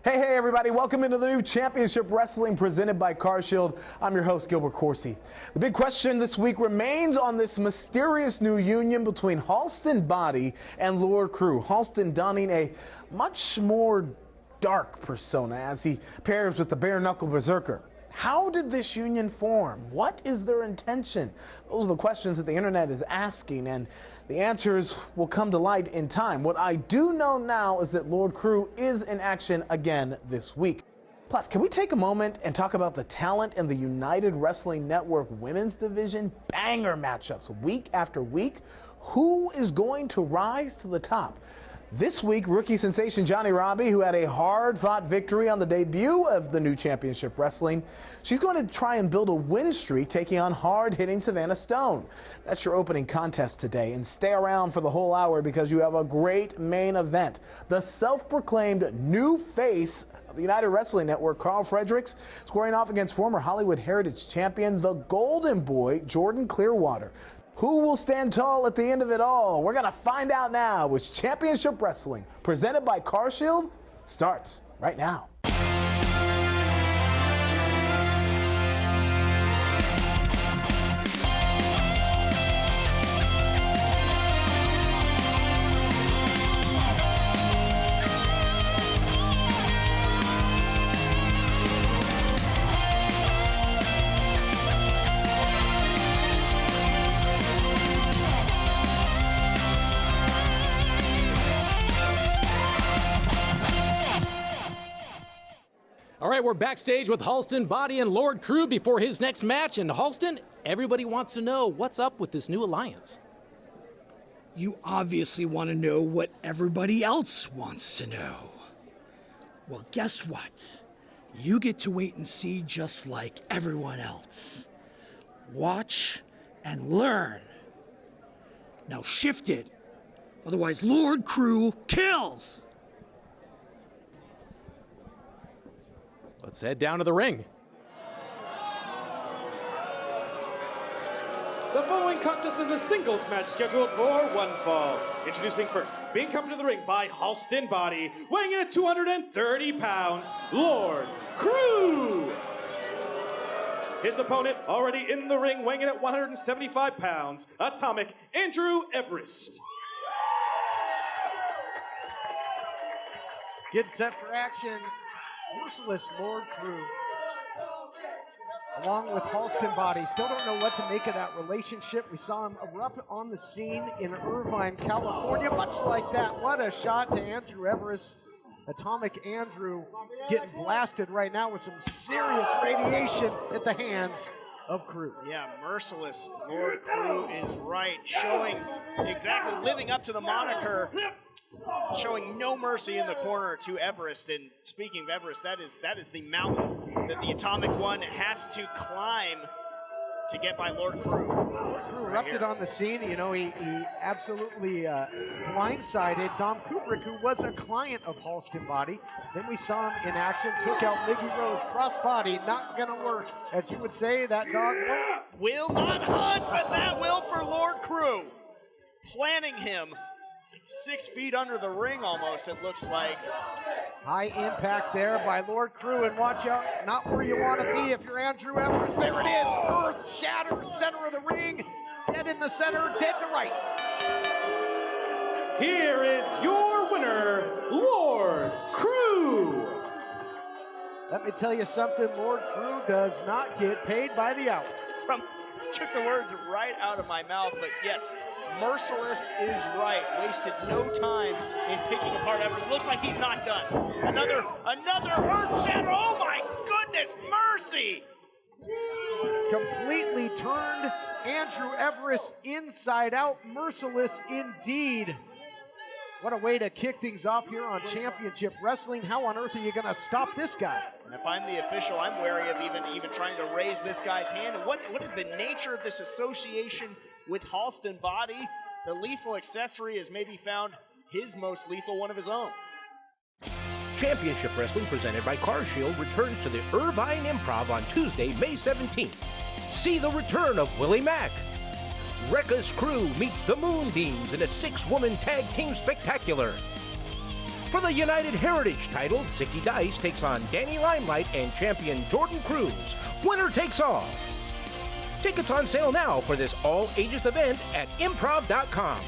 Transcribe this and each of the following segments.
Hey everybody, welcome into the new Championship Wrestling presented by CarShield. I'm your host, Gilbert Corsi. The big question this week remains on this mysterious new union between Halston Body and Lord Crew. Halston donning a much more dark persona as he pairs with the bare-knuckle berserker. How did this union form? What is their intention? Those are the questions that the internet is asking, and the answers will come to light in time. What I do know now is that Lord Crew is in action again this week. Plus, can we take a moment and talk about the talent in the United Wrestling Network Women's Division? Banger matchups week after week. Who is going to rise to the top? This week, rookie sensation Robbie, who had a hard-fought victory on the debut of the new Championship Wrestling, she's going to try and build a win streak, taking on hard-hitting Savannah Stone. That's your opening contest today, and stay around for the whole hour because you have a great main event. The self-proclaimed new face of the United Wrestling Network, Fredericks, squaring off against former Hollywood Heritage champion, the Golden Boy, Jordan Clearwater. Who will stand tall at the end of it all? We're going to find out now, which Championship Wrestling, presented by CarShield, starts right now. All right, we're backstage with Halston Body and Lord Crew before his next match. And Halston, everybody wants to know what's up with this new alliance. You obviously want to know what everybody else wants to know. Well, guess what? You get to wait and see just like everyone else. Watch and learn. Now shift it. Otherwise, Lord Crew kills. Let's head down to the ring. The following contest is a singles match scheduled for one fall. Introducing first, being coming to the ring by Halston Body, weighing in at 230 pounds, Lord Crew. His opponent, already in the ring, weighing in at 175 pounds, Atomic Andrew Everest. Getting set for action. Merciless Lord Crew, along with Halston Body. Still don't know what to make of that relationship. We saw him erupt on the scene in Irvine, California. Much like that, what a shot to Andrew Everest. Atomic Andrew getting blasted right now with some serious radiation at the hands of Crew. Yeah, merciless Lord Crew is right, showing exactly living up to the moniker. Showing no mercy in the corner to Everest. And speaking of Everest, that is the mountain that the Atomic One has to climb to get by Lord Crew. Lord Crew erupted on the scene. You know, he absolutely blindsided Dom Kubrick, who was a client of Halston Body. Then we saw him in action, took out Miggy Rose, cross body, not gonna work. As you would say, that dog will not hunt, but that will for Lord Crew. Planning him 6 feet under the ring almost, it looks like. High impact there by Lord Crew, and watch out, not where you want to be if you're Andrew Everest. There it is, earth shatter, center of the ring, dead in the center, dead to rights. Here is your winner, Lord Crew. Let me tell you something, Lord Crew does not get paid by the hour. Took the words right out of my mouth, but yes, Merciless is right. Wasted no time in picking apart Everest. Looks like he's not done. Another earth shatter. Oh my goodness, mercy! Completely turned Andrew Everest inside out. Merciless indeed. What a way to kick things off here on Championship Wrestling. How on earth are you going to stop this guy? And if I'm the official, I'm wary of even trying to raise this guy's hand. And what is the nature of this association with Halston Body? The lethal accessory has maybe found his most lethal one of his own. Championship Wrestling presented by CarShield returns to the Irvine Improv on Tuesday, May 17th. See the return of Willie Mack. Rekka's Crew meets the Moonbeams in a 6-woman tag team spectacular. For the United Heritage title, Zicky Dice takes on Danny Limelight and champion Jordan Cruz. Winner takes all. Tickets on sale now for this all-ages event at improv.com.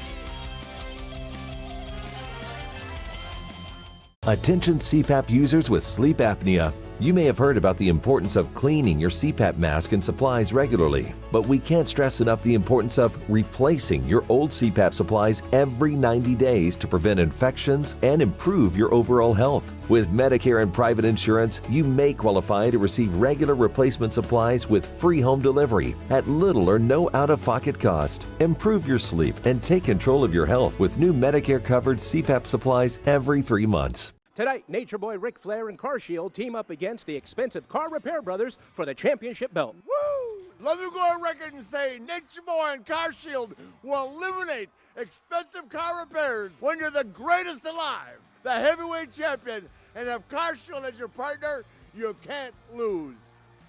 Attention CPAP users with sleep apnea. You may have heard about the importance of cleaning your CPAP mask and supplies regularly, but we can't stress enough the importance of replacing your old CPAP supplies every 90 days to prevent infections and improve your overall health. With Medicare and private insurance, you may qualify to receive regular replacement supplies with free home delivery at little or no out-of-pocket cost. Improve your sleep and take control of your health with new Medicare-covered CPAP supplies every 3 months. Tonight, Nature Boy Ric Flair and Car Shield team up against the expensive Car Repair Brothers for the championship belt. Woo! Let me go on record and say Nature Boy and Car Shield will eliminate expensive car repairs when you're the greatest alive, the heavyweight champion, and have Car Shield as your partner, you can't lose.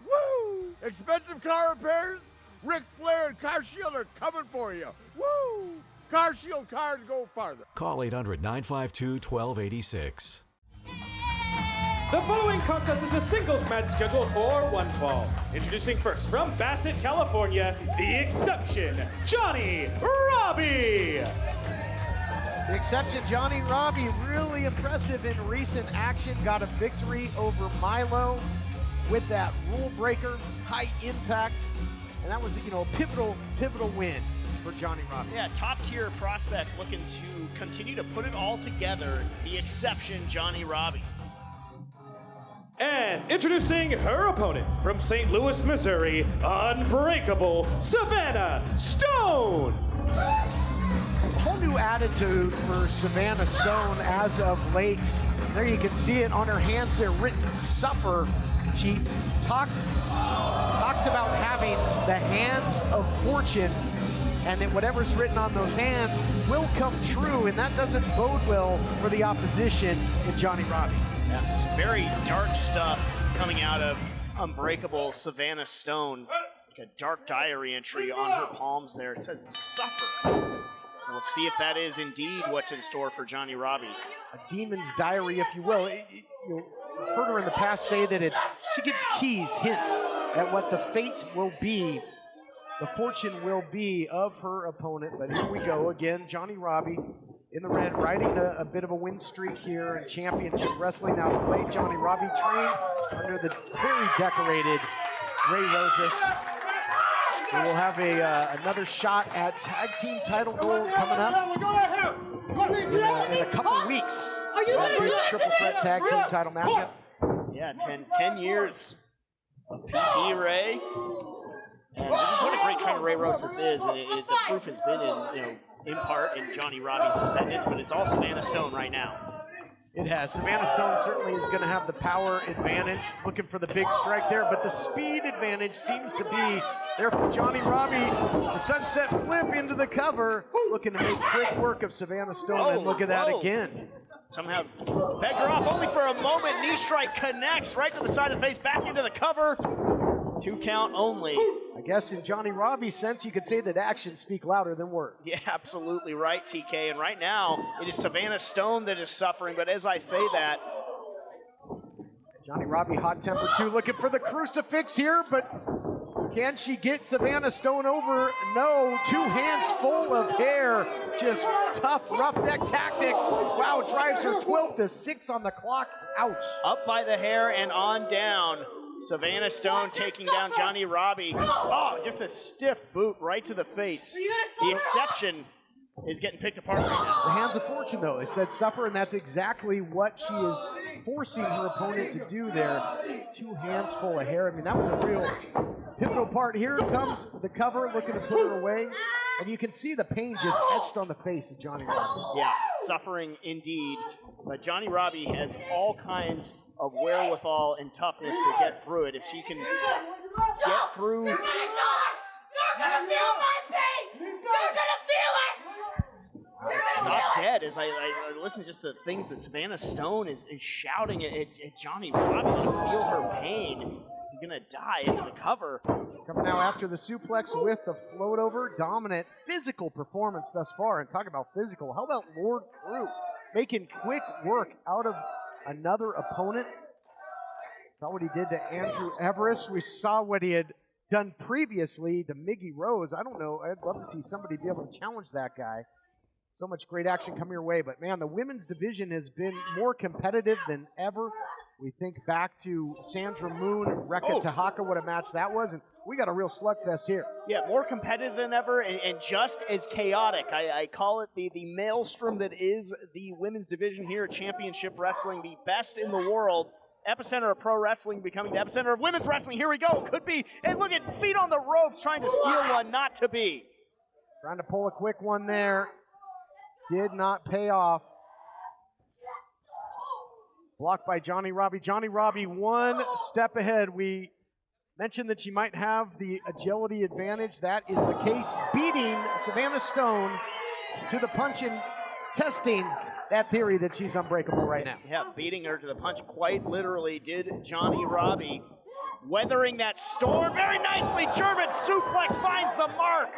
Woo! Expensive car repairs, Ric Flair and Car Shield are coming for you. Woo! Car Shield cars go farther. Call 800-952-1286. The following contest is a singles match scheduled for one fall. Introducing first from Bassett, California, the exception, Johnny Robbie. The exception, Johnny Robbie, really impressive in recent action. Got a victory over Milo with that rule breaker, high impact. And that was, a pivotal win for Johnny Robbie. Yeah, top tier prospect looking to continue to put it all together. The exception, Johnny Robbie. And introducing her opponent from St. Louis, Missouri, unbreakable Savannah Stone. A whole new attitude for Savannah Stone as of late. There you can see it on her hands there, written suffer. She talks about having the hands of fortune, and that whatever's written on those hands will come true, and that doesn't bode well for the opposition in Johnny Robbie. Yeah, some very dark stuff coming out of unbreakable Savannah Stone. Like a dark diary entry on her palms there. It said suffer. So we'll see if that is indeed what's in store for Johnny Robbie. A demon's diary, if you will. You've heard her in the past say that she gives keys, hints at what the fate will be, the fortune will be of her opponent. But here we go again, Johnny Robbie in the red, riding a bit of a win streak here in championship wrestling. Now the late Johnny Robbie trained under the very decorated Ray Rosas. We will have another shot at tag team title goal coming up in a couple weeks. That big triple threat tag team title matchup. Yeah, 10 years of PP Ray. And what a great trainer Ray Rosas is. And the proof has been in part in Johnny Robbie's ascendance, but it's all Savannah Stone right now. It has. Savannah Stone certainly is going to have the power advantage, looking for the big strike there, but the speed advantage seems to be there for Johnny Robbie. The sunset flip into the cover, looking to make quick work of Savannah Stone, and look at that again. Somehow pegged her off only for a moment. Knee strike connects right to the side of the face, back into the cover. 2 count only. I guess in Johnny Robbie's sense, you could say that actions speak louder than words. Yeah, absolutely right, TK. And right now, it is Savannah Stone that is suffering. But as I say that, Johnny Robbie hot-tempered too, looking for the crucifix here, but can she get Savannah Stone over? No, 2 hands full of hair. Just tough roughneck tactics. Wow, drives her 12-6 on the clock. Ouch. Up by the hair and on down. Savannah Stone taking down Johnny Robbie. Oh, just a stiff boot right to the face. The exception is getting picked apart right now. The hands of fortune, though. They said suffer, and that's exactly what she is forcing her opponent to do there. 2 hands full of hair. I mean, that was a real pivotal part. Here comes the cover, looking to put her away. And you can see the pain just etched on the face of Johnny Robbie. Yeah, suffering indeed. But Johnny Robbie has all kinds of wherewithal and toughness to get through it. If she can get through... You're gonna feel my pain! You're gonna feel it! Stop dead as I listen just to things that Savannah Stone is shouting at Johnny Robbie. Let him feel her pain. You're gonna die into the cover. Coming now after the suplex with the float over. Dominant physical performance thus far. And talk about physical. How about Lord Crew? making quick work out of another opponent. Saw what he did to Andrew Everest. We saw what he had done previously to Miggy Rose. I don't know. I'd love to see somebody be able to challenge that guy. So much great action coming your way. But, man, the women's division has been more competitive than ever. We think back to Sandra Moon and Rekka Tahaka, what a match that was. And we got a real slugfest here. Yeah, more competitive than ever and just as chaotic. I call it the maelstrom that is the women's division here at Championship Wrestling, the best in the world. Epicenter of pro wrestling becoming the epicenter of women's wrestling. Here we go. Could be. And look at feet on the ropes trying to steal one, not to be. Trying to pull a quick one there. Did not pay off. Blocked by Johnny Robbie. Johnny Robbie one step ahead. We mentioned that she might have the agility advantage. That is the case. Beating Savannah Stone to the punch and testing that theory that she's unbreakable right now. Yeah, beating her to the punch quite literally did Johnny Robbie. Weathering that storm very nicely. German suplex finds the mark.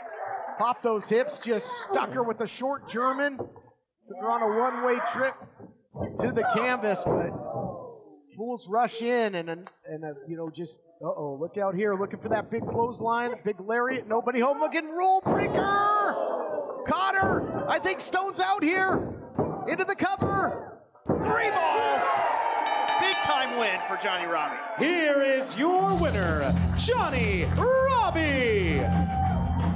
Popped those hips, just stuck her with a short German. Took her on a one-way trip to the canvas, but Bulls rush in and you know, just, look out here, looking for that big clothesline, big lariat, nobody home, looking, rule breaker! Caught her! I think Stone's out here! Into the cover! 3-ball! Big time win for Johnny Robbie. Here is your winner, Johnny Robbie!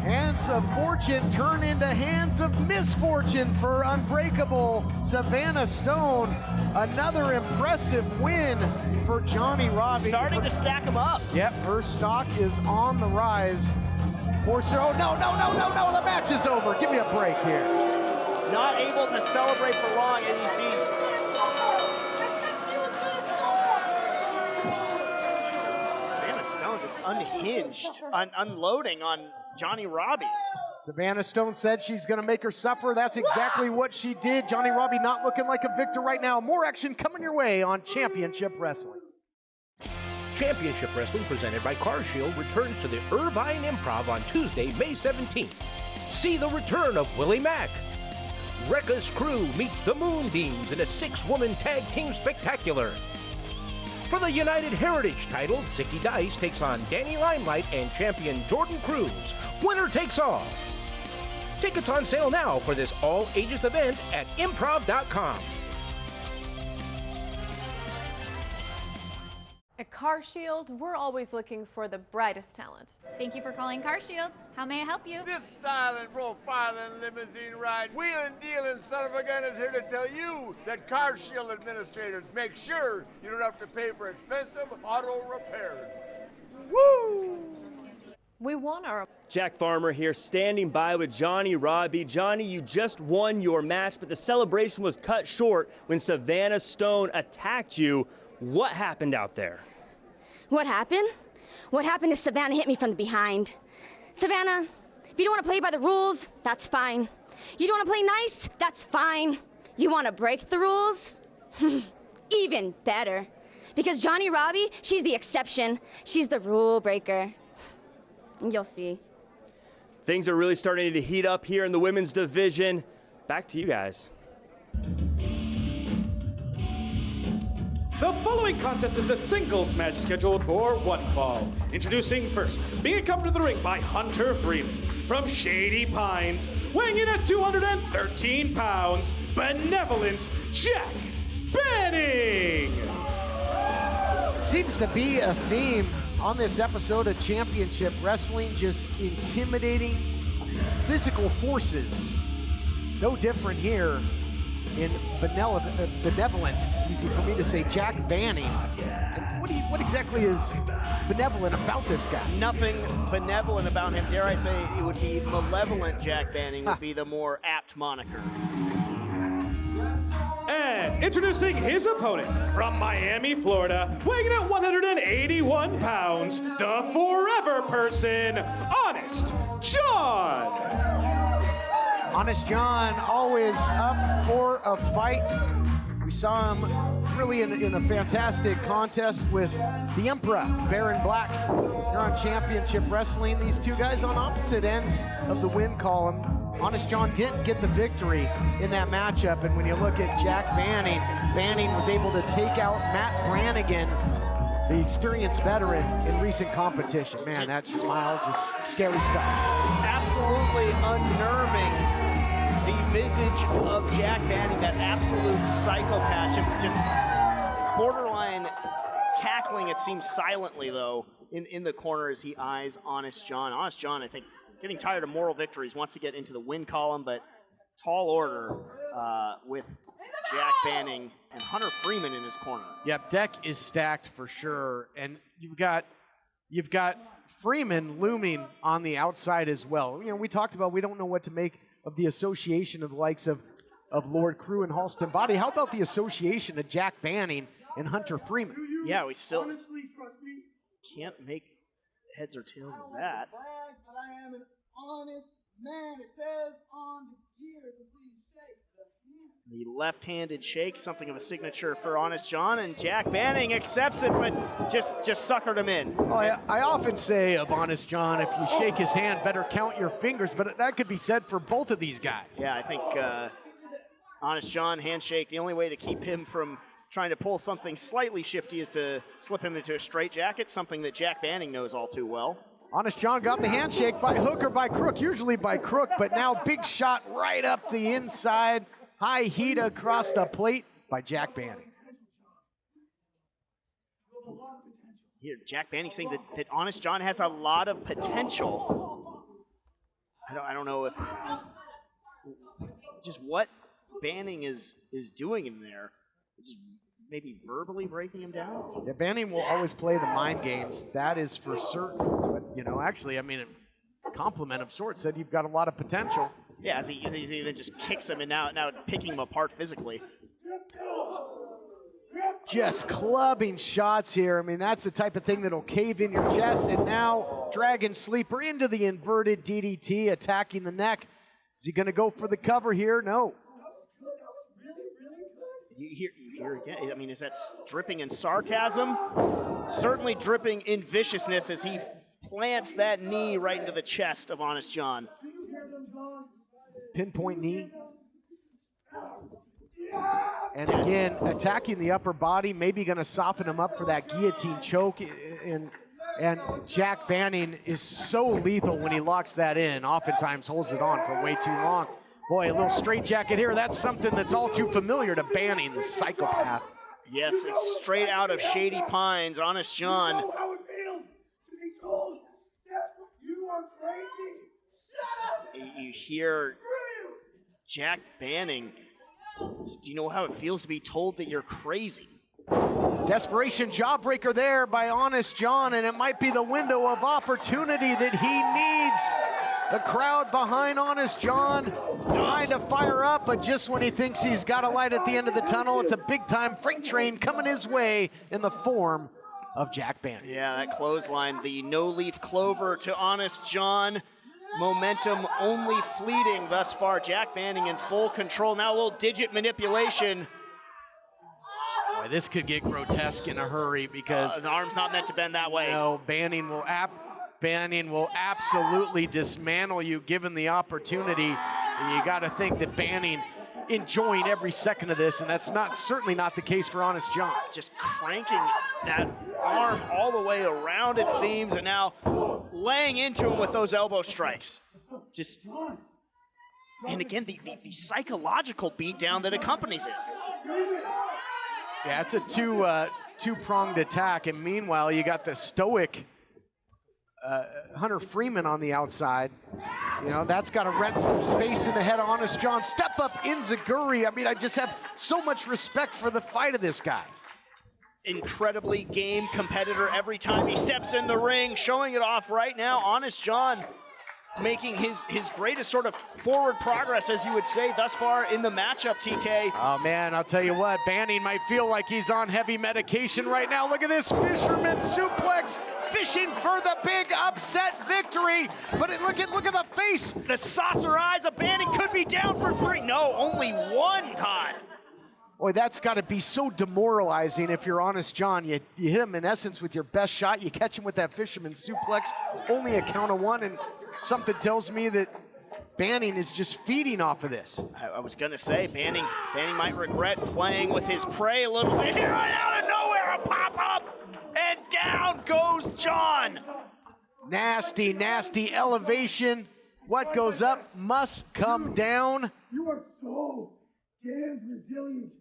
Hands of fortune turn into hands of misfortune for unbreakable Savannah Stone. Another impressive win for Johnny Robbie. Starting to stack them up. Yep, her stock is on the rise. Force her, no, the match is over. Give me a break here. Not able to celebrate for long, and you see Savannah Stone just unhinged, unloading on Johnny Robbie. Savannah Stone said she's going to make her suffer. That's exactly what she did. Johnny Robbie not looking like a victor right now. More action coming your way on Championship Wrestling. Championship Wrestling presented by CarShield returns to the Irvine Improv on Tuesday, May 17th. See the return of Willie Mack. Rekka's crew meets the Moonbeams in a 6-woman tag team spectacular. For the United Heritage title, Zicky Dice takes on Danny Limelight and champion Jordan Cruz. Winner takes all. Tickets on sale now for this all-ages event at improv.com. At CarShield, we're always looking for the brightest talent. Thank you for calling CarShield. How may I help you? This styling, profiling, limousine ride, wheeling, dealing son of a gun is here to tell you that CarShield administrators make sure you don't have to pay for expensive auto repairs. Woo! We want our... Jack Farmer here, standing by with Johnny Robbie. Johnny, you just won your match, but the celebration was cut short when Savannah Stone attacked you. What happened out there? What happened? What happened is Savannah hit me from the behind. Savannah, if you don't want to play by the rules, that's fine. You don't want to play nice? That's fine. You want to break the rules? Even better. Because Johnny Robbie, she's the exception. She's the rule breaker. And you'll see. Things are really starting to heat up here in the women's division. Back to you guys. The following contest is a singles match scheduled for one fall. Introducing first, being accompanied to the ring by Hunter Freeman. From Shady Pines, weighing in at 213 pounds, Benevolent Jack Banning. Seems to be a theme on this episode of Championship Wrestling, just intimidating physical forces. No different here in Benevolent, easy for me to say, Jack Banning. What exactly is benevolent about this guy? Nothing benevolent about him. Dare I say it would be malevolent Jack Banning would be the more apt moniker. And introducing his opponent from Miami, Florida, weighing in at 181 pounds, the forever person, Honest John. Honest John, always up for a fight. We saw him really in a fantastic contest with the Emperor, Baron Black, here on Championship Wrestling. These two guys on opposite ends of the win column. Honest John didn't get the victory in that matchup, and when you look at Jack Banning, Banning was able to take out Matt Brannigan, the experienced veteran in recent competition. Man, that smile, just scary stuff. Absolutely unnerving. The visage of Jack Banning, that absolute psychopath, just borderline cackling, it seems silently though, in the corner as he eyes Honest John. Honest John, I think, getting tired of moral victories, wants to get into the win column, but tall order with Jack Banning and Hunter Freeman in his corner. Yep, deck is stacked for sure, and you've got Freeman looming on the outside as well. You know, we talked about we don't know what to make of the association of the likes of Lord Crew and Halston Body. How about the association of Jack Banning and Hunter Freeman? Yeah, we still can't make heads or tails of that. But I am an honest man. It says on the gear, so please shake the hand. The left-handed shake, something of a signature for Honest John, and Jack Banning accepts it, but just suckered him in. Well, I often say of Honest John, if you shake his hand, better count your fingers, but that could be said for both of these guys. Yeah, I think Honest John, handshake, the only way to keep him from trying to pull something slightly shifty is to slip him into a straitjacket, something that Jack Banning knows all too well. Honest John got the handshake by hook or by crook, usually by crook, but now big shot right up the inside. High heat across the plate by Jack Banning. Here, Jack Banning saying that Honest John has a lot of potential. I don't know if just what Banning is doing in there. Just maybe verbally breaking him down? Yeah, Banning will always play the mind games. That is for certain. But, you know, actually, I mean, a compliment of sorts said you've got a lot of potential. Yeah, as he then just kicks him and now picking him apart physically. Just clubbing shots here. I mean, that's the type of thing that'll cave in your chest. And now Dragon Sleeper into the inverted DDT, attacking the neck. Is he going to go for the cover here? No. You hear again, I mean, is that dripping in sarcasm? Certainly dripping in viciousness as he plants that knee right into the chest of Honest John. Pinpoint knee. And again, attacking the upper body, maybe going to soften him up for that guillotine choke. And Jack Banning is so lethal when he locks that in, oftentimes holds it on for way too long. Boy, a little straitjacket here. That's something that's all too familiar to Banning, the psychopath. Yes, it's straight out of Shady Pines. Honest John. How it feels to be told that you are crazy. Shut up! You hear Jack Banning. Do you know how it feels to be told that you're crazy? Desperation jawbreaker there by Honest John, and it might be the window of opportunity that he needs. The crowd behind Honest John trying to fire up, but just when he thinks he's got a light at the end of the tunnel, it's a big-time freight train coming his way in the form of Jack Banning. Yeah, that clothesline, the no-leaf clover to Honest John. Momentum only fleeting thus far. Jack Banning in full control. Now a little digit manipulation. Boy, this could get grotesque in a hurry because the arm's not meant to bend that way. No, Banning will absolutely dismantle you given the opportunity. And you got to think that Banning enjoying every second of this, and that's certainly not the case for Honest John. Just cranking that arm all the way around, it seems, and now laying into him with those elbow strikes. And again, the psychological beatdown that accompanies it. Yeah, it's a two-pronged attack, and meanwhile, you got the stoic Hunter Freeman on the outside. You know, that's got to rent some space in the head of Honest John. Step up Inzaguri. I mean, I just have so much respect for the fight of this guy. Incredibly game competitor every time he steps in the ring, showing it off right now. Honest John making his greatest sort of forward progress, as you would say, thus far in the matchup, TK. Oh, man, I'll tell you what, Banning might feel like he's on heavy medication right now. Look at this fisherman suplex, fishing for the big upset victory. But look at the face. The saucer eyes of Banning could be down for 3. No, only 1 time. Boy, that's got to be so demoralizing if you're Honest John. You hit him, in essence, with your best shot. You catch him with that fisherman suplex, only a count of 1, and something tells me that Banning is just feeding off of this. I was gonna say, Banning might regret playing with his prey a little bit here, right out of nowhere, a pop-up, and down goes John. Nasty, nasty elevation. What goes up must come down. You are so damn resilient,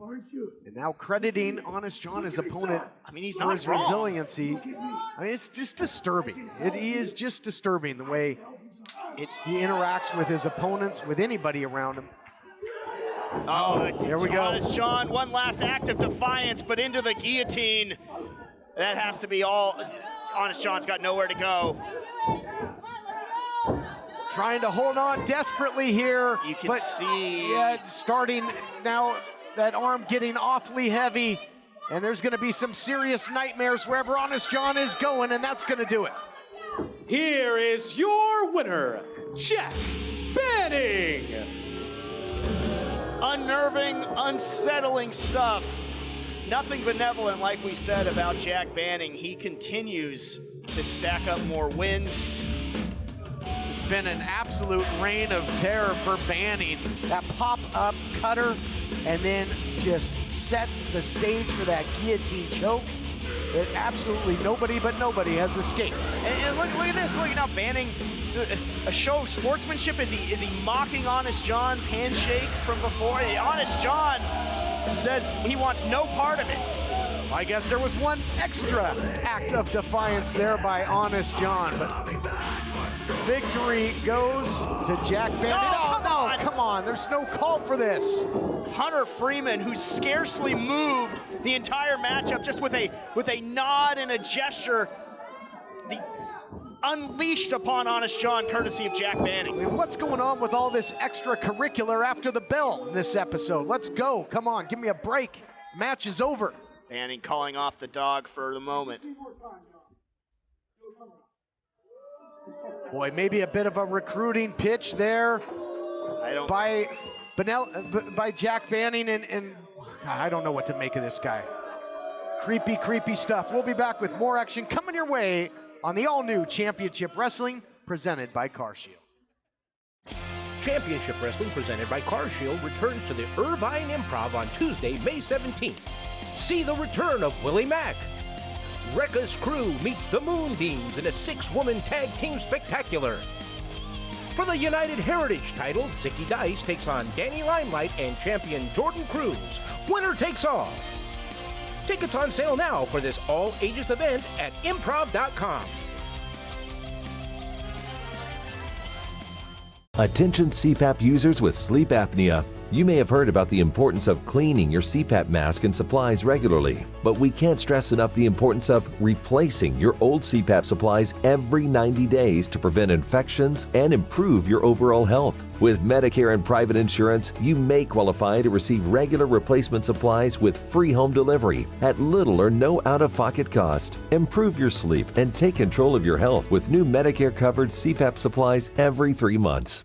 aren't you? And now crediting Honest John, his opponent, I mean, he's for not his wrong. resiliency. I mean, it's just disturbing. It is just disturbing the way he interacts with his opponents, with anybody around him. Oh, there we go. Honest John, one last act of defiance, but into the guillotine. That has to be all. Honest John's got nowhere to go. Trying to hold on desperately here. You can but see. Yeah, starting now, that arm getting awfully heavy. And there's going to be some serious nightmares wherever Honest John is going, and that's going to do it. Here is your winner, Jack Banning. Unnerving, unsettling stuff. Nothing benevolent, like we said about Jack Banning. He continues to stack up more wins. It's been an absolute reign of terror for Banning. That pop-up cutter, and then just set the stage for that guillotine choke. That absolutely nobody but nobody has escaped. And look at this. Look at now Banning. A show of sportsmanship. Is he mocking Honest John's handshake from before? Honest John says he wants no part of it. I guess there was one extra act of defiance there by Honest John, but victory goes to Jack Banning. Oh, no, come on. There's no call for this. Hunter Freeman, who scarcely moved the entire matchup, just with a nod and a gesture, unleashed upon Honest John, courtesy of Jack Banning. I mean, what's going on with all this extracurricular after the bell in this episode? Let's go. Come on, give me a break. Match is over. Banning calling off the dog for the moment. Boy, maybe a bit of a recruiting pitch there by Jack Banning, and I don't know what to make of this guy. Creepy, creepy stuff. We'll be back with more action coming your way on the all-new Championship Wrestling presented by CarShield. Championship Wrestling presented by CarShield returns to the Irvine Improv on Tuesday, May 17th. See the return of Willie Mack. Rekka's crew meets the Moonbeams in a 6-woman tag team spectacular. For the United Heritage title, Zicky Dice takes on Danny Limelight and champion Jordan Cruz. Winner takes all. Tickets on sale now for this all-ages event at improv.com. Attention CPAP users with sleep apnea. You may have heard about the importance of cleaning your CPAP mask and supplies regularly, but we can't stress enough the importance of replacing your old CPAP supplies every 90 days to prevent infections and improve your overall health. With Medicare and private insurance, you may qualify to receive regular replacement supplies with free home delivery at little or no out-of-pocket cost. Improve your sleep and take control of your health with new Medicare-covered CPAP supplies every 3 months.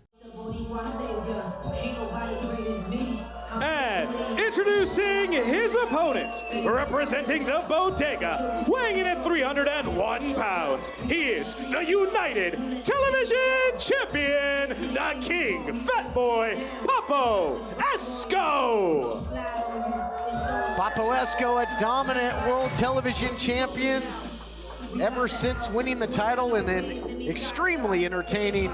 Introducing his opponent, representing the Bodega, weighing in at 301 pounds. He is the United Television Champion, the King Fat Boy, Papo Esco. Papo Esco, a dominant World Television Champion ever since winning the title in an extremely entertaining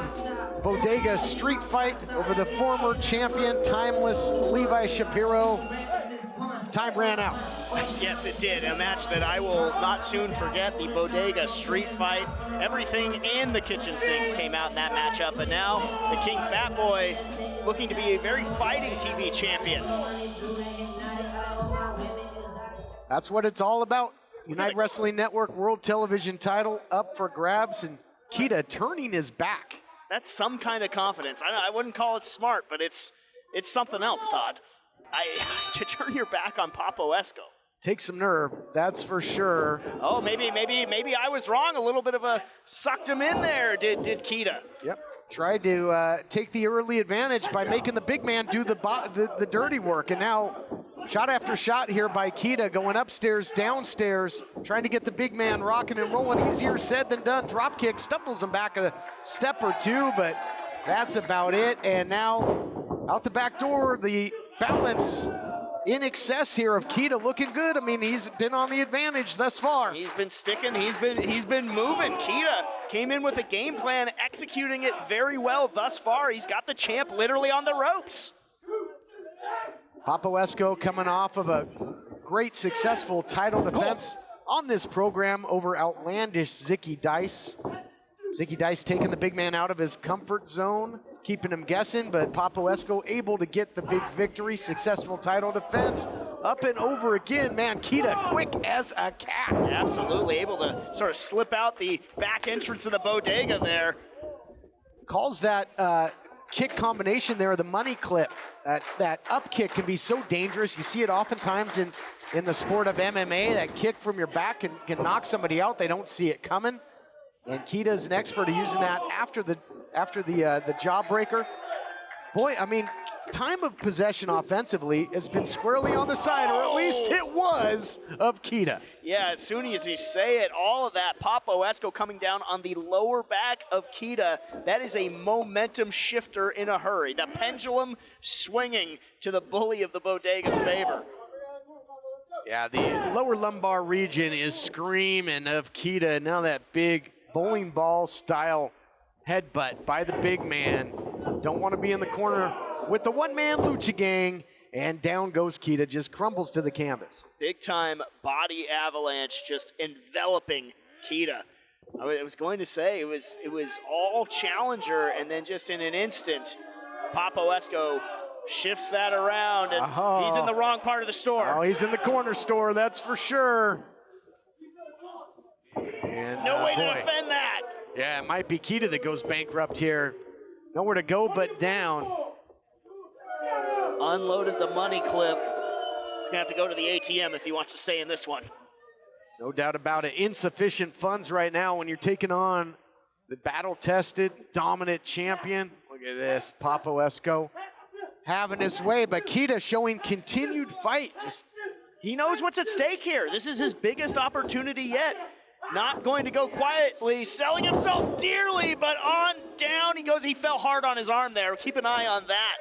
Bodega street fight over the former champion, timeless Levi Shapiro. Time ran out. Yes, it did. A match that I will not soon forget, the Bodega street fight. Everything and the kitchen sink came out in that matchup, and now the King Fat Boy looking to be a very fighting TV champion. That's what it's all about. United Wrestling Network World Television title up for grabs, and Kita turning his back. That's some kind of confidence. I wouldn't call it smart, but it's something else, Todd. To turn your back on Papo Esco. Takes some nerve, that's for sure. Oh, maybe I was wrong. A little bit of a sucked him in there, did Kita. Yep, tried to take the early advantage by making the big man do the dirty work, and now shot after shot here by Kita, going upstairs, downstairs, trying to get the big man rocking and rolling. Easier said than done. Drop kick, stumbles him back a step or two, but That's about it. And now out the back door, the balance in excess here of Kita looking good. I mean, he's been on the advantage thus far. He's been sticking, he's been moving. Kita came in with a game plan, executing it very well thus far. He's got the champ literally on the ropes. Papo Esco coming off of a great successful title defense on this program over outlandish Zicky Dice. Zicky Dice taking the big man out of his comfort zone, keeping him guessing, but Papo Esco able to get the big victory, successful title defense. Up and over again, man, Kita quick as a cat. Absolutely, able to sort of slip out the back entrance of the bodega there. Calls that kick combination there, the money clip. That up kick can be so dangerous. You see it oftentimes in the sport of MMA. That kick from your back can knock somebody out. They don't see it coming. And Kita's an expert at using that after the jawbreaker. Boy, I mean, time of possession offensively has been squarely on the side, or at least it was, of Kita. Yeah, as soon as you say it, all of that Papo Esco coming down on the lower back of Kita, that is a momentum shifter in a hurry. The pendulum swinging to the bully of the bodega's favor. Yeah, the lower lumbar region is screaming of Kita. Now that big bowling ball style headbutt by the big man. Don't want to be in the corner with the one-man lucha gang, and down goes Kita, just crumbles to the canvas. Big time body avalanche just enveloping Kita. I was going to say it was all challenger, and then just in an instant, Papo Esco shifts that around, and he's in the wrong part of the store. Oh, he's in the corner store, that's for sure. And, no way to defend that. Yeah, it might be Kita that goes bankrupt here. Nowhere to go but down. Unloaded the money clip. He's gonna have to go to the ATM if he wants to stay in this one. No doubt about it. Insufficient funds right now when you're taking on the battle-tested, dominant champion. Look at this, Papo Esco having his way, but Kita showing continued fight. He knows what's at stake here. This is his biggest opportunity yet. Not going to go quietly, selling himself dearly, but on down he goes. He fell hard on his arm there. Keep an eye on that,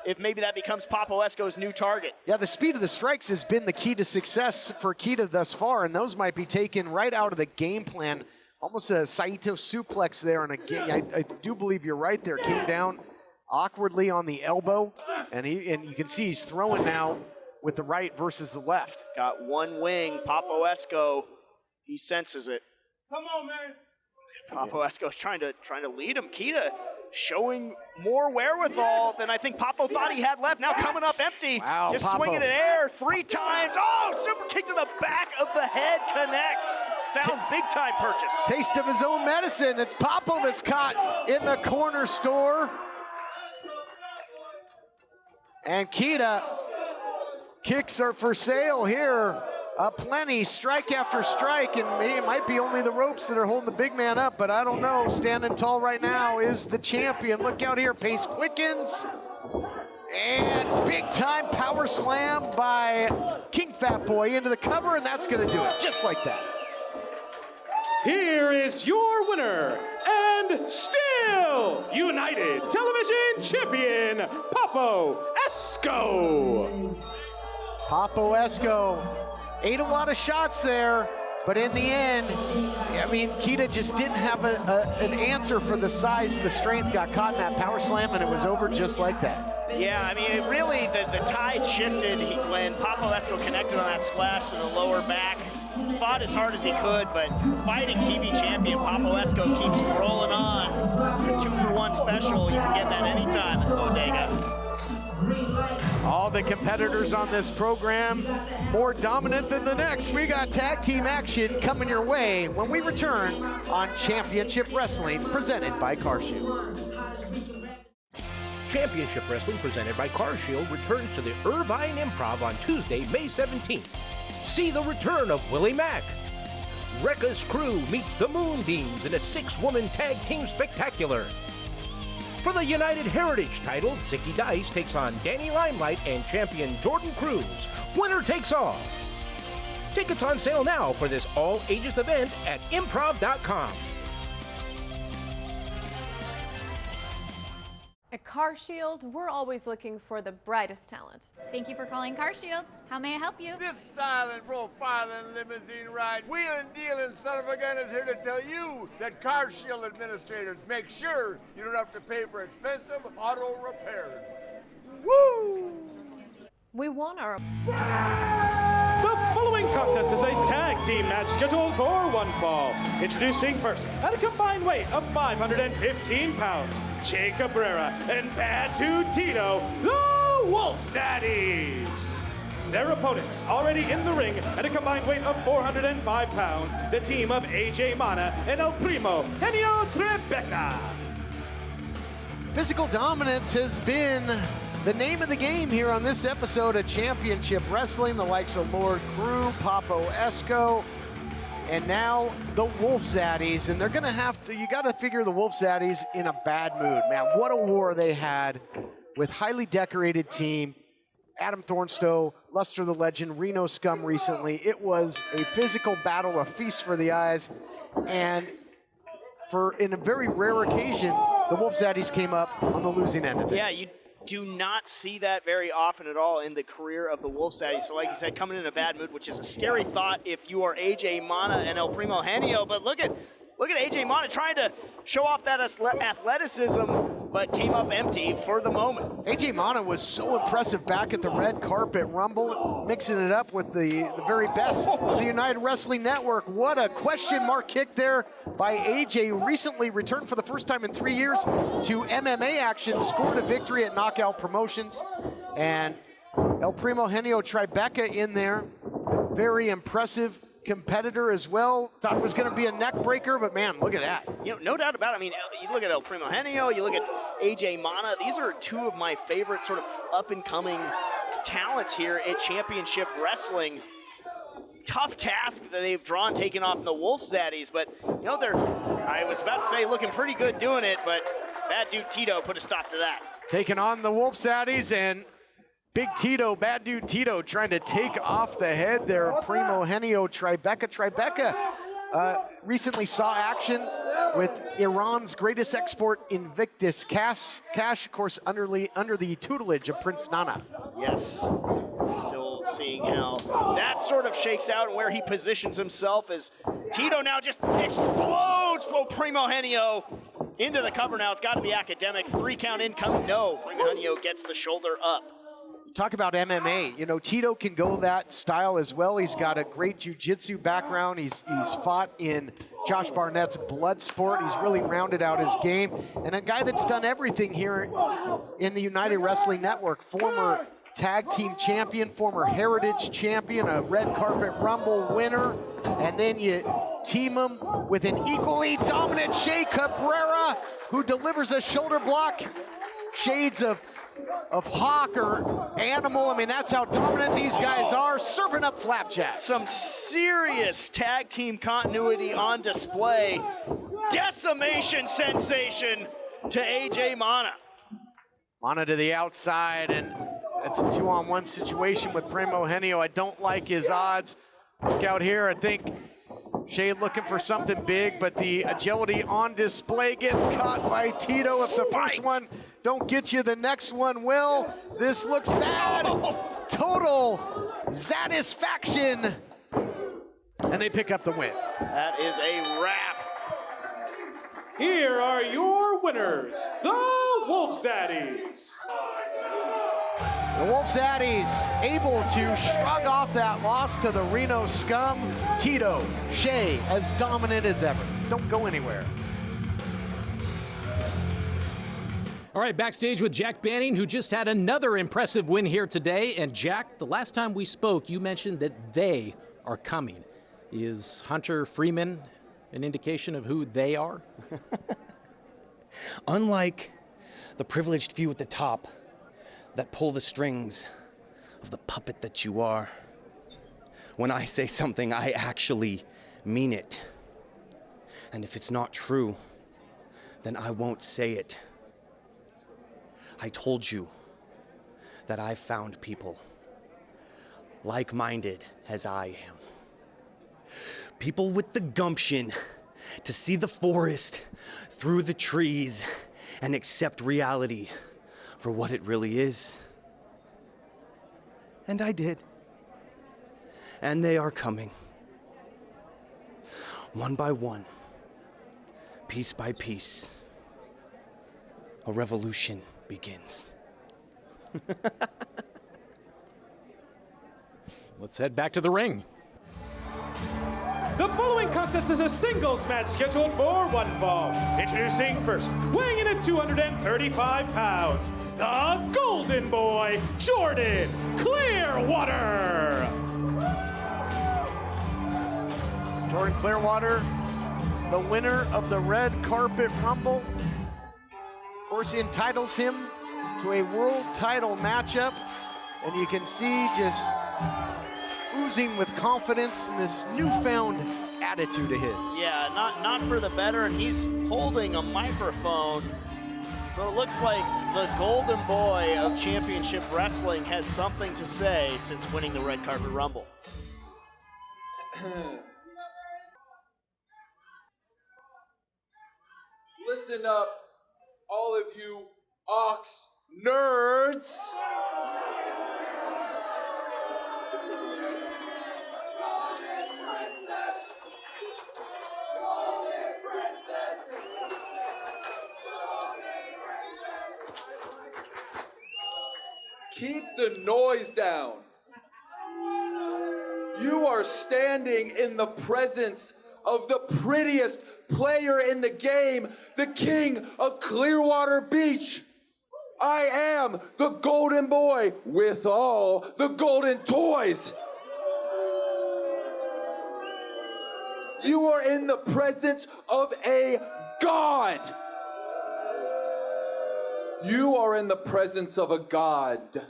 if maybe that becomes Papo Esco's new target. Yeah, the speed of the strikes has been the key to success for Kita thus far, and those might be taken right out of the game plan. Almost a Saito suplex there, and I do believe you're right there. Came down awkwardly on the elbow, and you can see he's throwing now with the right versus the left. Got one wing, Papo Esco. He senses it. Come on, man. Papo Esco's trying to lead him. Kita showing more wherewithal than I think Papo thought he had left. Now coming up empty. Wow, just Papo swinging in air 3 times. Oh, super kick to the back of the head connects. Found big time purchase. Taste of his own medicine. It's Papo that's caught in the corner store. And Kita, kicks are for sale here. Plenty, strike after strike, and it might be only the ropes that are holding the big man up, but I don't know. Standing tall right now is the champion. Look out here, pace quickens. And big time power slam by King Fat Boy into the cover, and that's gonna do it, just like that. Here is your winner, and still United Television Champion, Papo Esco. Papo Esco ate a lot of shots there, but in the end, I mean, Kita just didn't have an answer for the size, the strength, got caught in that power slam, and it was over just like that. Yeah, I mean, really, the tide shifted when Papo Esco connected on that splash to the lower back. Fought as hard as he could, but fighting TV champion Papo Esco keeps rolling on. The 2-for-1 special, you can get that anytime at the bodega. All the competitors on this program more dominant than the next. We got tag team action coming your way when we return on Championship Wrestling presented by CarShield. Championship Wrestling presented by CarShield returns to the Irvine Improv on Tuesday, May 17th. See the return of Willie Mack. Rekka's crew meets the Moonbeams in a 6-woman tag team spectacular. For the United Heritage title, Zicky Dice takes on Danny Limelight and champion Jordan Cruz. Winner takes all. Tickets on sale now for this all-ages event at improv.com. At Car Shield, we're always looking for the brightest talent. Thank you for calling Car Shield. How may I help you? This styling, profiling, limousine ride, wheeling, dealing son of a gun is here to tell you that Car Shield administrators make sure you don't have to pay for expensive auto repairs. Woo! We want our... The following contest is a tag team match scheduled for one fall. Introducing first, at a combined weight of 515 pounds, Jake Cabrera and Bad Dude Tito, the Wolf Zaddies. Their opponents already in the ring at a combined weight of 405 pounds, the team of AJ Mana and El Primo Heno Tribeca. Physical dominance has been the name of the game here on this episode of Championship Wrestling. The likes of Lord Crew, Papo Esco, and now the Wolf Zaddies. And they're gonna have to, you gotta figure the Wolf Zaddies in a bad mood. Man, what a war they had with highly decorated team. Adam Thornstowe, Luster the Legend, Reno Scum recently. It was a physical battle, a feast for the eyes. And in a very rare occasion, the Wolf Zaddies came up on the losing end of things. Yeah, you do not see that very often at all in the career of the Wolf Zaddies. So like you said, coming in a bad mood, which is a scary thought if you are AJ Mana and El Primo Heno. But look at AJ Mana trying to show off that athleticism, but came up empty for the moment. AJ Mana was so impressive back at the Red Carpet Rumble, mixing it up with the very best of the United Wrestling Network. What a question mark kick there by AJ. Recently returned for the first time in 3 years to MMA action, scored a victory at Knockout Promotions. And El Primo Heno Tribeca in there, very impressive competitor as well. Thought it was going to be a neck breaker, but man, look at that. You know, no doubt about it. I mean, you look at El Primo Heno, you look at AJ Mana. These are two of my favorite sort of up-and-coming talents here at Championship Wrestling. Tough task that they've drawn, taking off the Wolf Zaddies, but you know, I was about to say looking pretty good doing it, but Bad Dude Tito put a stop to that. Taking on the Wolf Zaddies, and Big Tito, Bad Dude Tito, trying to take off the head there. Primo Heno Tribeca. Tribeca recently saw action with Iran's greatest export, Invictus Cash, of course, under the tutelage of Prince Nana. Yes, still seeing how that sort of shakes out and where he positions himself as Tito now just explodes for Primo Heno into the cover now. It's got to be academic. 3 count incoming. No, Primo Heno gets the shoulder up. Talk about MMA. You know, Tito can go that style as well. He's got a great jiu-jitsu background. He's fought in Josh Barnett's blood sport. He's really rounded out his game. And a guy that's done everything here in the United Wrestling Network. Former tag team champion, former heritage champion, a Red Carpet Rumble winner. And then you team him with an equally dominant Shea Cabrera, who delivers a shoulder block. Shades of hawk or animal. I mean, that's how dominant these guys are, serving up flapjacks. Some serious tag team continuity on display. Decimation sensation to AJ Mana. Mana to the outside, and it's a 2-on-1 situation with Primo Heno. I don't like his odds. Look out here, I think Shea looking for something big, but the agility on display gets caught by Tito. If the first one don't get you, the next one will. This looks bad. Total satisfaction. And they pick up the win. That is a wrap. Here are your winners, the Wolf Zaddies. The Wolf Zaddies able to shrug off that loss to the Reno Scum. Tito, Shea, as dominant as ever. Don't go anywhere. All right, backstage with Jack Banning, who just had another impressive win here today. And Jack, the last time we spoke, you mentioned that they are coming. Is Hunter Freeman an indication of who they are? Unlike the privileged few at the top that pull the strings of the puppet that you are, when I say something, I actually mean it. And if it's not true, then I won't say it. I told you that I found people like-minded as I am. People with the gumption to see the forest through the trees and accept reality for what it really is. And I did. And they are coming. One by one, piece by piece, a revolution begins. Let's head back to the ring. The following contest is a singles match scheduled for one fall. Introducing first, weighing in at 235 pounds, the Golden Boy, Jordan Clearwater. Jordan Clearwater, the winner of the Red Carpet Rumble. Of course, entitles him to a world title matchup. And you can see just oozing with confidence in this newfound attitude of his. Yeah, not for the better, and he's holding a microphone. So it looks like the Golden Boy of Championship Wrestling has something to say since winning the Red Carpet Rumble. Listen up, all of you Ox nerds. Keep the noise down. You are standing in the presence of the prettiest player in the game, the king of Clearwater Beach. I am the Golden Boy with all the golden toys. You are in the presence of a god. You are in the presence of a god.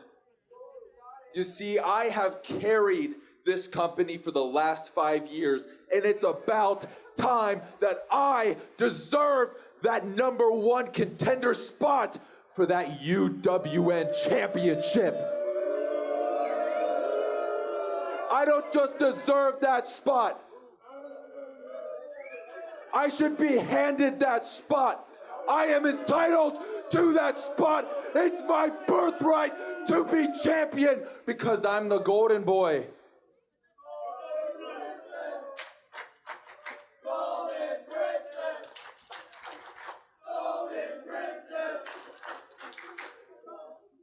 You see, I have carried this company for the last 5 years, and it's about time that I deserve that #1 contender spot for that UWN championship. I don't just deserve that spot. I should be handed that spot. I am entitled to that spot. It's my birthright to be champion because I'm the Golden Boy.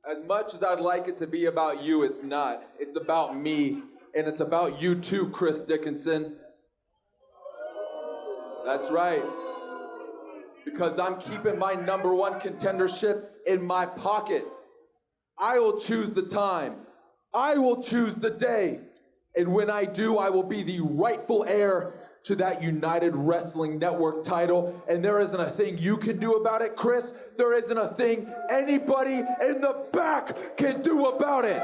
As much as I'd like it to be about you, it's not. It's about me, and it's about you too, Chris Dickinson. That's right. Because I'm keeping my #1 contendership in my pocket. I will choose the time. I will choose the day. And when I do, I will be the rightful heir to that United Wrestling Network title. And there isn't a thing you can do about it, Chris. There isn't a thing anybody in the back can do about it.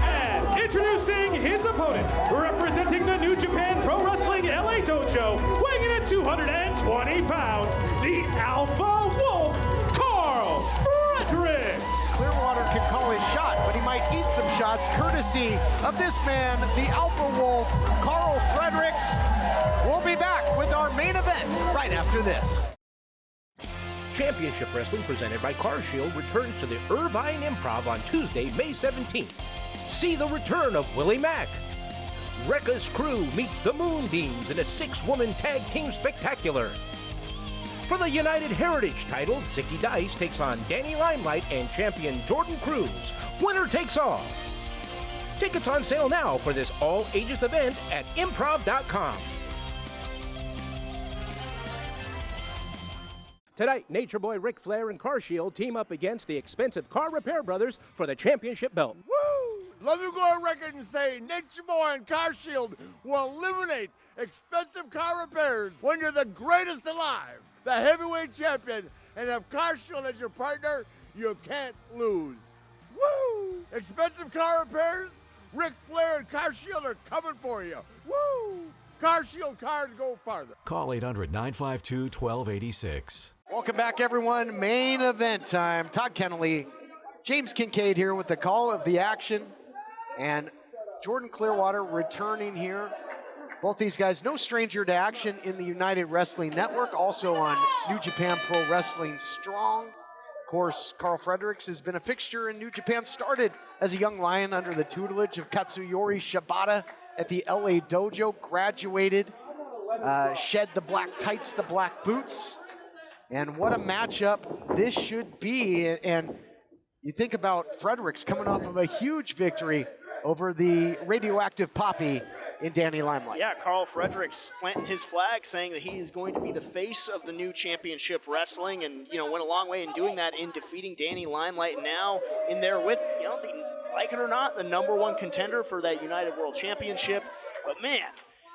And introducing his opponent, representing the New Japan Pro Wrestling LA Dojo, weighing in at 220 pounds, the Alpha Wolf, Fredericks. Clearwater can call his shot, but he might eat some shots courtesy of this man, the Alpha Wolf, Fredericks. We'll be back with our main event right after this. Championship Wrestling presented by CarShield returns to the Irvine Improv on Tuesday, May 17th. See the return of Willie Mack. Rekka's crew meets the Moonbeams in a 6-woman tag team spectacular. For the United Heritage title, Zicky Dice takes on Danny Limelight and champion Jordan Cruz. Winner takes all. Tickets on sale now for this all-ages event at improv.com. Tonight, Nature Boy Ric Flair and CarShield team up against the expensive Car Repair Brothers for the championship belt. Woo! Let me go on record and say Nature Boy and CarShield will eliminate expensive car repairs when you're the greatest alive, the heavyweight champion, and if CarShield is your partner, you can't lose. Woo! Expensive car repairs? Ric Flair and CarShield are coming for you. Woo! CarShield cars go farther. Call 800-952-1286. Welcome back, everyone. Main event time. Todd Kennelly, James Kincaid here with the call of the action. And Jordan Clearwater returning here Both these guys, no stranger to action in the United Wrestling Network, also on New Japan Pro Wrestling Strong. Of course, Carl Fredericks has been a fixture in New Japan, started as a young lion under the tutelage of Katsuyori Shibata at the LA Dojo, graduated, shed the black tights, the black boots, and what a matchup this should be. And you think about Fredericks coming off of a huge victory over the radioactive Poppy in Danny Limelight. Yeah, Carl Fredericks planting his flag, saying that he is going to be the face of the new championship wrestling, and went a long way in doing that in defeating Danny Limelight. And now in there with, like it or not, the #1 contender for that United World Championship. But man,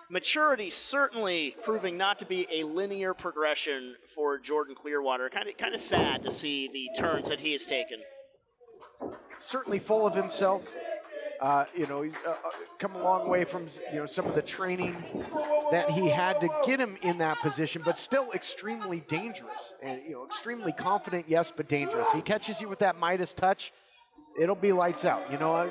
maturity certainly proving not to be a linear progression for Jordan Clearwater. Kind of sad to see the turns that he has taken. Certainly full of himself. He's come a long way from some of the training that he had to get him in that position, but still extremely dangerous and extremely confident, yes, but dangerous. He catches you with that Midas touch, it'll be lights out.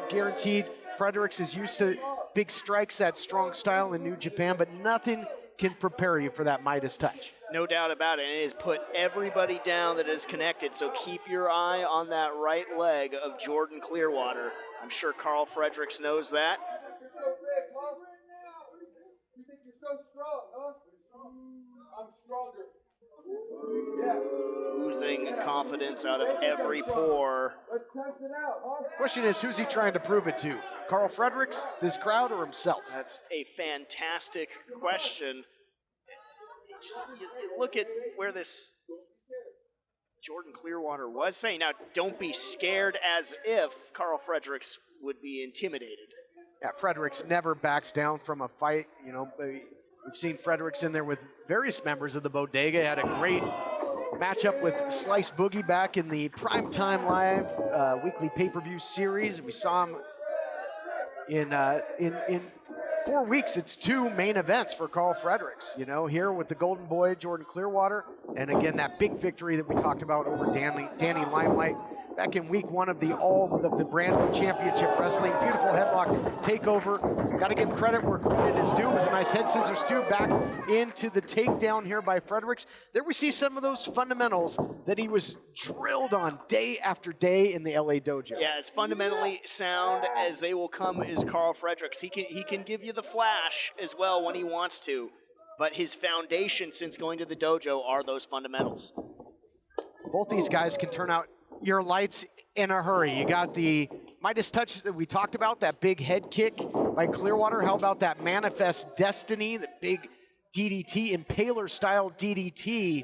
Guaranteed. Fredericks is used to big strikes, that strong style in New Japan, but nothing can prepare you for that Midas touch. No doubt about it. And it has put everybody down that is connected. So keep your eye on that right leg of Jordan Clearwater. I'm sure Carl Fredericks knows that. You think you're so strong, huh? I'm stronger. Yeah. Oozing confidence out of every pore. Let's test it out, huh? Question is, who's he trying to prove it to? Carl Fredericks, this crowd, or himself? That's a fantastic question. Just you look at where this Jordan Clearwater was saying. Now, don't be scared as if Carl Fredericks would be intimidated. Yeah, Fredericks never backs down from a fight. We've seen Fredericks in there with various members of the Bodega. Had a great matchup with Slice Boogie back in the Primetime Live weekly pay-per-view series. We saw him in 4 weeks. It's 2 main events for Carl Fredericks. Here with the Golden Boy, Jordan Clearwater, and again that big victory that we talked about over Danny Limelight back in week 1 of the brand new championship wrestling. Beautiful headlock takeover. Got to give credit where credit is due. It was a nice head scissors too, back into the takedown here by Fredericks. There we see some of those fundamentals that he was drilled on day after day in the LA Dojo. Yeah, as fundamentally sound as they will come is Carl Fredericks. He can give you the flash as well when he wants to, but his foundation since going to the dojo are those fundamentals. Both these guys can turn out your lights in a hurry. You got the Midas touch that we talked about, that big head kick by Clearwater. How about that Manifest Destiny, the big DDT, Impaler style DDT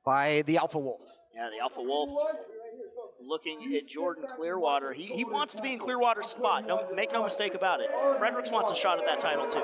by the Alpha Wolf. Yeah, the Alpha Wolf looking at Jordan Clearwater. He wants to be in Clearwater's spot. Make no mistake about it. Fredericks wants a shot at that title too.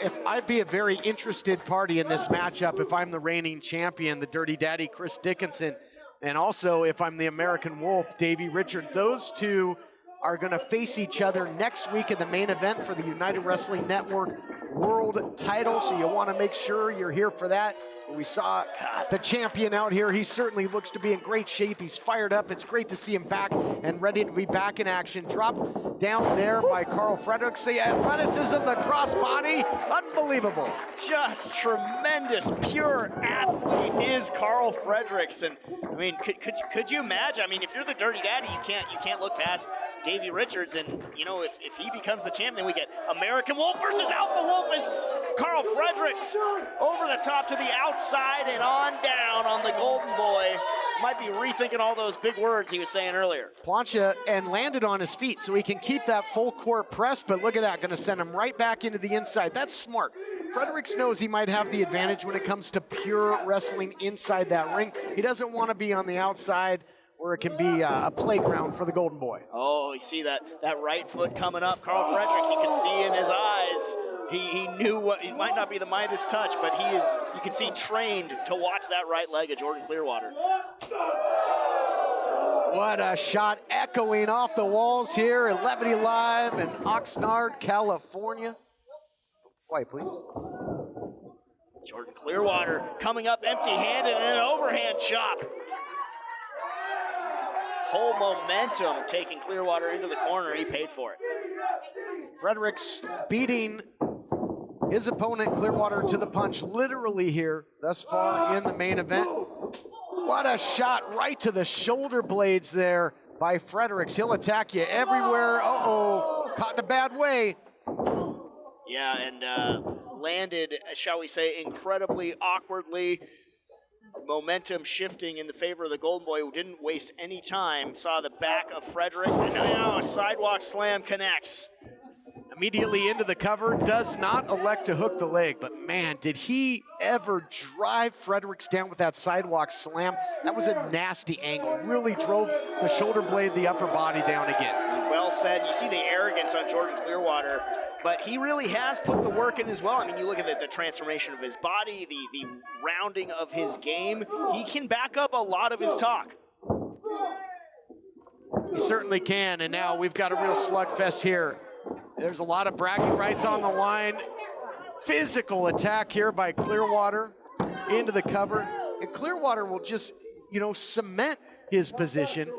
If I'd be a very interested party in this matchup if I'm the reigning champion, the Dirty Daddy Chris Dickinson, and also if I'm the American Wolf, Davey Richard. Those two are going to face each other next week in the main event for the United Wrestling Network World title, so you want to make sure you're here for that. We saw the champion out here. He certainly looks to be in great shape. He's fired up. It's great to see him back and ready to be back in action. Drop down there by Carl Fredericks. The athleticism, the crossbody, unbelievable. Just tremendous, pure athlete is Carl Fredericks. And I mean, could you imagine? I mean, if you're the Dirty Daddy, you can't look past Davey Richards. And if he becomes the champion, we get American Wolf versus Alpha Wolf as Carl Fredericks over the top to the outside and on down on the Golden Boy. Might be rethinking all those big words he was saying earlier. Plancha and landed on his feet so he can keep that full court press, but look at that, going to send him right back into the inside. That's smart. Fredericks knows he might have the advantage when it comes to pure wrestling inside that ring. He doesn't want to be on the outside where it can be a playground for the Golden Boy. Oh, you see that right foot coming up. Carl Fredericks, you can see in his eyes, he knew what, it might not be the Midas touch, but you can see trained to watch that right leg of Jordan Clearwater. What a shot echoing off the walls here at Levity Live in Oxnard, California. Quiet, please. Jordan Clearwater coming up empty-handed and an overhand chop. Whole momentum taking Clearwater into the corner. He paid for it. Fredericks beating his opponent, Clearwater, to the punch literally here thus far in the main event. What a shot right to the shoulder blades there by Fredericks. He'll attack you everywhere. Uh-oh, caught in a bad way. Yeah, and landed, shall we say, incredibly awkwardly. Momentum shifting in the favor of the Golden Boy, who didn't waste any time. Saw the back of Fredericks, and now a sidewalk slam connects. Immediately into the cover, does not elect to hook the leg, but man, did he ever drive Fredericks down with that sidewalk slam. That was a nasty angle, really drove the shoulder blade, the upper body down again. Well said. You see the arrogance on Jordan Clearwater, but he really has put the work in as well. I mean, you look at the transformation of his body, the rounding of his game. He can back up a lot of his talk. He certainly can, and now we've got a real slugfest here. There's a lot of bragging rights on the line. Physical attack here by Clearwater into the cover. And Clearwater will just, cement his position.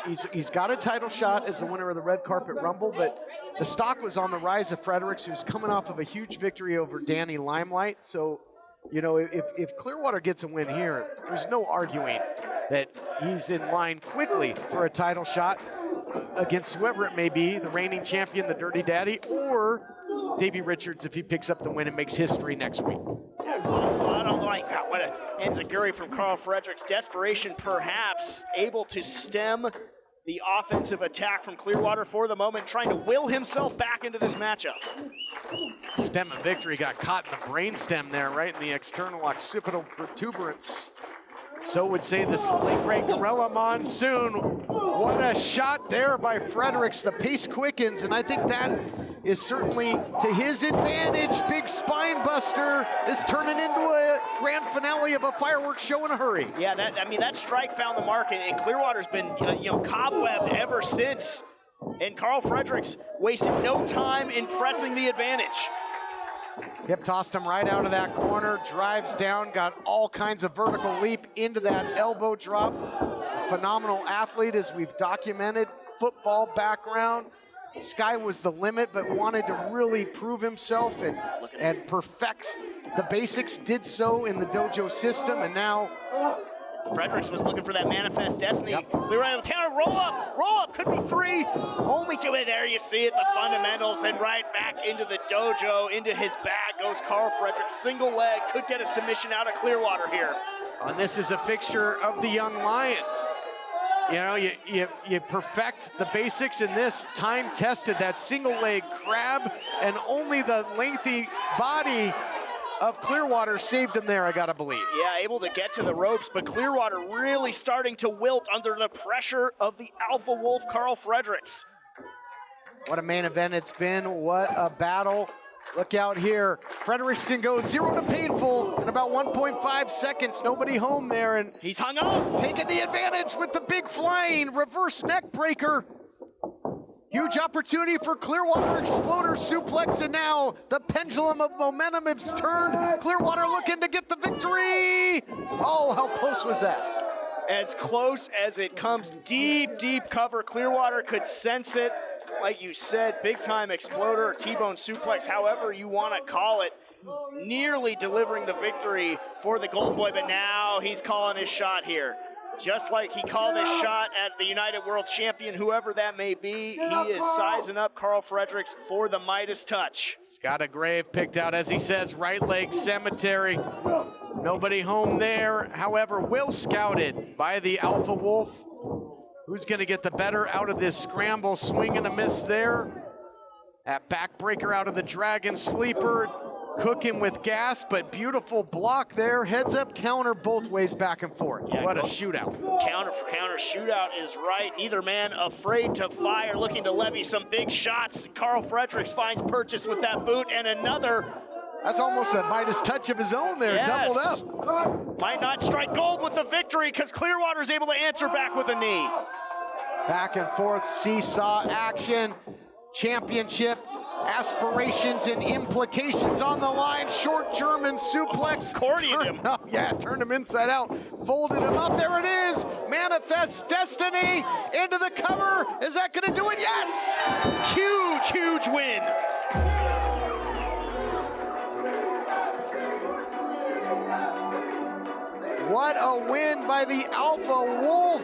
He's got a title shot as the winner of the Red Carpet Rumble, but the stock was on the rise of Fredericks, who's coming off of a huge victory over Danny Limelight. So, if Clearwater gets a win here, there's no arguing that he's in line quickly for a title shot against whoever it may be, the reigning champion, the Dirty Daddy, or Davey Richards if he picks up the win and makes history next week. I don't like what a enziguri from Carl Fredericks. Desperation perhaps able to stem the offensive attack from Clearwater for the moment, trying to will himself back into this matchup. Stem of victory got caught in the brainstem there, right in the external occipital protuberance. So would say this late great Gorilla Monsoon. What a shot there by Fredericks. The pace quickens, and I think that is certainly to his advantage. Big spine buster is turning into a grand finale of a fireworks show in a hurry. Yeah, that strike found the mark, and Clearwater's been cobwebbed ever since. And Carl Fredericks wasted no time in pressing the advantage. Hip tossed him right out of that corner, drives down, got all kinds of vertical leap into that elbow drop. Phenomenal athlete, as we've documented, football background. Sky was the limit, but wanted to really prove himself and perfect the basics, did so in the dojo system, and now Fredericks was looking for that manifest destiny. Clearwater counter, roll up, could be three. Only two, there you see it, the fundamentals, and right back into the dojo, into his bag goes Carl Fredericks. Single leg, could get a submission out of Clearwater here. And this is a fixture of the Young Lions. You perfect the basics in this, time tested, that single leg grab, and only the lengthy body of Clearwater saved him there, I gotta believe. Yeah, able to get to the ropes, but Clearwater really starting to wilt under the pressure of the Alpha Wolf, Carl Fredericks. What a main event it's been, what a battle. Look out here, Fredericks can go 0 to painful in about 1.5 seconds. Nobody home there, and he's hung up. Taking the advantage with the big flying reverse neck breaker. Huge opportunity for Clearwater, exploder suplex, and now the pendulum of momentum has turned. Clearwater looking to get the victory. Oh, how close was that? As close as it comes. Deep cover. Clearwater could sense it. Like you said, big time exploder, or T-bone suplex, however you want to call it. Nearly delivering the victory for the Gold Boy, but now he's calling his shot here. Just like he called his shot at the United World Champion, whoever that may be, he is sizing up Carl Fredericks for the Midas touch. He's got a grave picked out, as he says, right leg cemetery. Nobody home there. However, well scouted by the Alpha Wolf. Who's gonna get the better out of this scramble? Swing and a miss there. That backbreaker out of the Dragon Sleeper. Cooking with gas, but beautiful block there. Heads up counter both ways, back and forth. Yeah, what a shootout. Counter for counter shootout is right. Neither man afraid to fire, looking to levy some big shots. Carl Fredericks finds purchase with that boot, and another. That's almost a Midas touch of his own there, doubled up. Might not strike gold with the victory, because Clearwater's able to answer back with a knee. Back and forth seesaw action. Championship aspirations and implications on the line. Short German suplex. Accordioned him. Turned him inside out. Folded him up. There it is. Manifest Destiny into the cover. Is that going to do it? Yes! Huge win. What a win by the Alpha Wolf,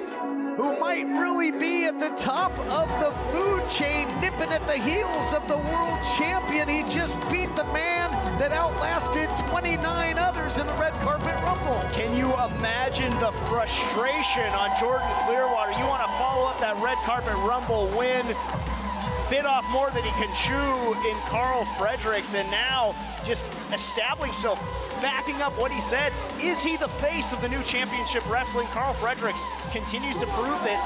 who might really be at the top of the food chain, nipping at the heels of the world champion. He just beat the man that outlasted 29 others in the red carpet rumble. Can you imagine the frustration on Jordan Clearwater? You want to follow up that red carpet rumble win, bit off more than he can chew in Carl Fredericks, and now just establishing himself, backing up what he said. Is he the face of the new championship wrestling? Carl Fredericks continues to prove that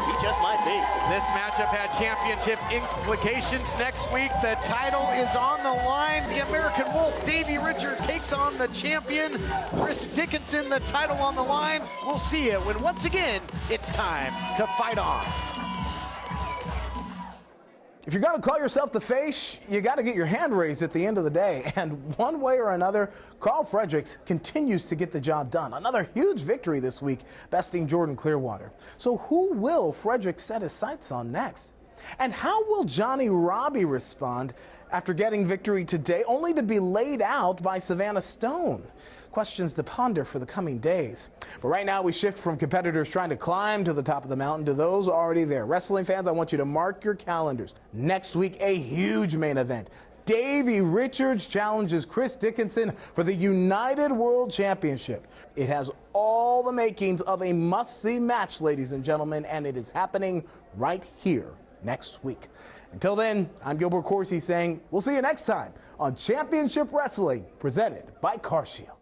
he just might be. This matchup had championship implications. Next week, the Title is on the line. The American Wolf, Davey Richard, takes on the champion, Chris Dickinson. The title on the line. We'll see you when once again it's time to fight on. If you're going to call yourself the face, you got to get your hand raised at the end of the day. And one way or another, Carl Fredericks continues to get the job done. Another huge victory this week, besting Jordan Clearwater. So who will Fredericks set his sights on next? And how will Johnny Robbie respond after getting victory today, only to be laid out by Savannah Stone? Questions to ponder for the coming days. But right now we shift from competitors trying to climb to the top of the mountain to those already there. Wrestling fans, I want you to mark your calendars. Next week, a huge main event. Davey Richards challenges Chris Dickinson for the United World Championship. It has all the makings of a must-see match, ladies and gentlemen, and it is happening right here next week. Until then, I'm Gilbert Coursey saying we'll see you next time on Championship Wrestling, presented by CarShield.